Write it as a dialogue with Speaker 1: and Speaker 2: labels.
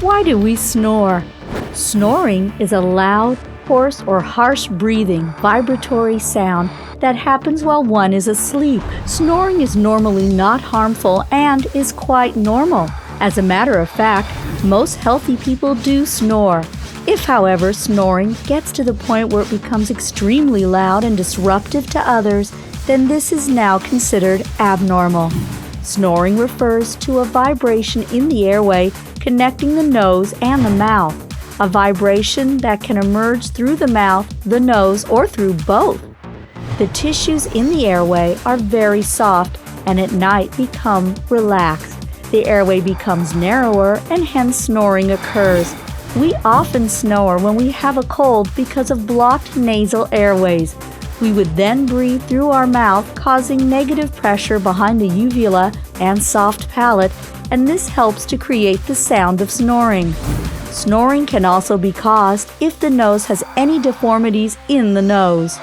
Speaker 1: Why do we snore? Snoring is a loud, hoarse, or harsh breathing, vibratory sound that happens while one is asleep. Snoring is normally not harmful and is quite normal. As a matter of fact, most healthy people do snore. If, however, snoring gets to the point where it becomes extremely loud and disruptive to others, then this is now considered abnormal. Snoring refers to a vibration in the airway connecting the nose and the mouth, a vibration that can emerge through the mouth, the nose, or through both. The tissues in the airway are very soft and at night become relaxed. The airway becomes narrower and hence snoring occurs. We often snore when we have a cold because of blocked nasal airways. We would then breathe through our mouth, causing negative pressure behind the uvula and soft palate, and this helps to create the sound of snoring. Snoring can also be caused if the nose has any deformities in the nose.